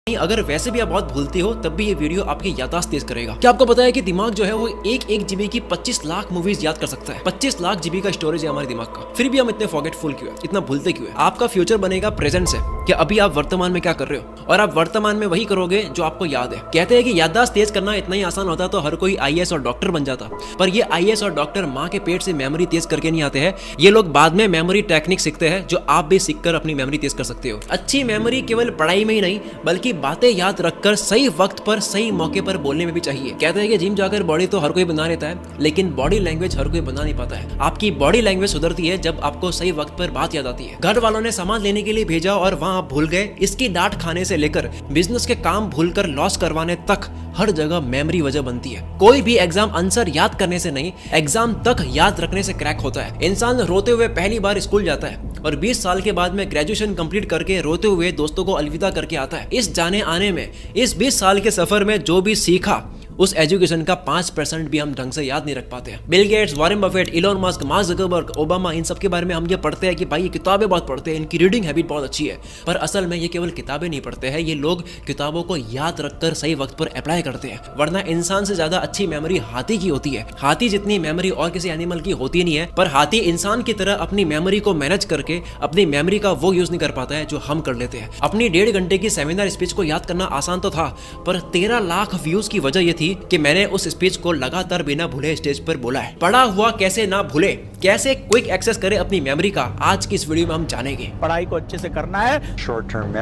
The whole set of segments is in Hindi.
अगर वैसे भी आप बहुत भूलते हो तब भी ये वीडियो आपकी याददाश्त तेज करेगा। क्या आपको पता है कि दिमाग जो है वो एक जीबी की 25 लाख मूवीज याद कर सकता है। 25 लाख जीबी का स्टोरेज है हमारे दिमाग का, फिर भी हम इतने फॉरगेटफुल क्यों है, इतना भूलते क्यों है। आपका फ्यूचर बनेगा प्रेजेंट से, कि अभी आप वर्तमान में क्या कर रहे हो और आप वर्तमान में वही करोगे जो आपको याद है। कहते हैं कि याददाश्त तेज करना इतना ही आसान होता तो हर कोई IAS और डॉक्टर बन जाता, पर ये IAS और डॉक्टर माँ के पेट से मेमोरी तेज करके नहीं आते हैं। ये लोग बाद में मेमोरी टेक्निक सीखते हैं जो आप भी सीखकर अपनी मेमोरी तेज कर सकते हो। अच्छी मेमोरी केवल पढ़ाई में ही नहीं बल्कि बातें याद रखकर सही वक्त पर सही मौके पर बोलने में भी चाहिए। कहते हैं कि जिम जाकर बॉडी तो हर कोई बना लेता है, लेकिन बॉडी लैंग्वेज हर कोई बना नहीं पाता है। आपकी बॉडी लैंग्वेज सुधरती है जब आपको सही वक्त पर बात याद आती है। घर वालों ने सामान लेने के लिए भेजा और वहां आप भूल गए, इसकी डांट खाने से लेकर बिजनेस के काम भूलकर लॉस करवाने तक हर जगह मेमोरी वजह बनती है। कोई भी एग्जाम आंसर याद करने से नहीं, एग्जाम तक याद रखने से क्रैक होता है। इंसान रोते हुए पहली बार स्कूल जाता है और 20 साल के बाद में ग्रेजुएशन कंप्लीट करके रोते हुए दोस्तों को अलविदा करके आता है। इस जाने आने में, इस 20 साल के सफर में जो भी सीखा उस एजुकेशन का 5% भी हम ढंग से याद नहीं रख पाते हैं। Bill Gates, Warren Buffett, Elon Musk, Mark Zuckerberg, Obama, इन सब के बारे में हम ये पढ़ते हैं कि भाई ये किताबें बहुत पढ़ते हैं, इनकी रीडिंग हैबिट बहुत अच्छी है, पर असल में ये केवल किताबें नहीं पढ़ते हैं, ये लोग किताबों को याद रखकर सही वक्त पर अप्लाई करते हैं। वरना इंसान से ज्यादा अच्छी मेमोरी हाथी की होती है। हाथी जितनी मेमोरी और किसी एनिमल की होती नहीं है, पर हाथी इंसान की तरह अपनी मेमोरी को मैनेज करके अपनी मेमोरी का वो यूज नहीं कर पाता है जो हम कर लेते हैं। अपनी 1.5 घंटे की सेमिनार स्पीच को याद करना आसान तो था, पर 13 लाख व्यूज की वजह यह थी कि मैंने उस स्पीच को लगातार बिना भूले स्टेज पर बोला है। पढ़ा हुआ कैसे ना भूले, कैसे क्विक एक्सेस करे अपनी मेमोरी का, आज की इस वीडियो में हम जानेंगे। पढ़ाई को अच्छे से करना है। Short term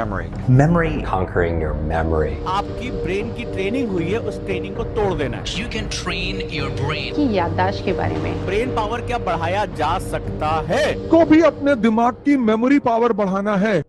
memory conquering your memory. आपकी ब्रेन की ट्रेनिंग हुई है, उस ट्रेनिंग को तोड़ देना है। You can train your brain. की याददाश्त के बारे में। ब्रेन पावर क्या बढ़ाया जा सकता है? को भी अपने दिमाग की मेमोरी पावर बढ़ाना है।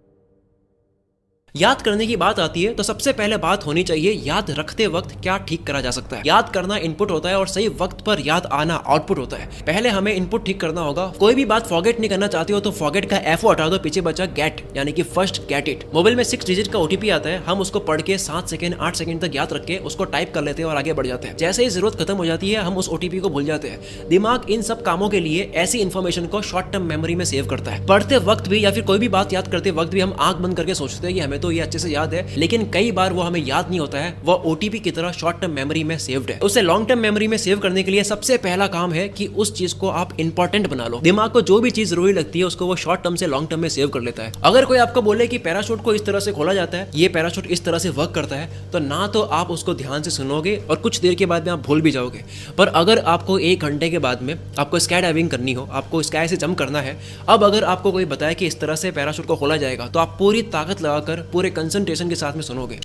याद करने की बात आती है तो सबसे पहले बात होनी चाहिए याद रखते वक्त क्या ठीक करा जा सकता है। याद करना इनपुट होता है और सही वक्त पर याद आना आउटपुट होता है। पहले हमें इनपुट ठीक करना होगा। कोई भी बात फॉरगेट नहीं करना चाहते हो तो फॉरगेट का एफ हटा दो, पीछे बचा गेट, यानी कि फर्स्ट गेट इट। मोबाइल में 6 डिजिट का OTP आता है, हम उसको पढ़ के 7 सेकंड 8 सेकंड तक याद रख के उसको टाइप कर लेते हैं और आगे बढ़ जाते हैं। जैसे ही जरूरत खत्म हो जाती है हम उस OTP को भूल जाते हैं। दिमाग इन सब कामों के लिए ऐसी इन्फॉर्मेशन को शॉर्ट टर्म मेमोरी में सेव करता है। पढ़ते वक्त भी या फिर कोई भी बात याद करते वक्त भी हम आंख बंद करके सोचते हैं कि हमें तो ये अच्छे से याद है, लेकिन कई बार वो हमें याद नहीं होता है, वो OTP की तरह शॉर्ट टर्म मेमोरी में सेव्ड है। उसे लॉन्ग टर्म मेमोरी में सेव करने के लिए सबसे पहला काम है कि उस चीज को आप इंपॉर्टेंट बना लो। दिमाग को जो भी चीज जरूरी लगती है उसको वो शॉर्ट टर्म से लॉन्ग टर्म में सेव कर लेता है। अगर कोई आपको बोले कि पैराशूट को इस तरह से खोला जाता है, ये पैराशूट इस तरह से वर्क करता है, तो ना तो आप उसको ध्यान से सुनोगे और कुछ देर के बाद में आप भूल भी जाओगे। पर अगर आपको 1 घंटे के बाद में आपको स्काई डाइविंग करनी हो, आपको स्काई से जंप करना है, अब अगर आपको कोई बताए कि इस तरह से पैराशूट को खोला जाएगा तो आप पूरी ताकत लगाकर पूरे कंसंट्रेशन के साथ में सुनोगे।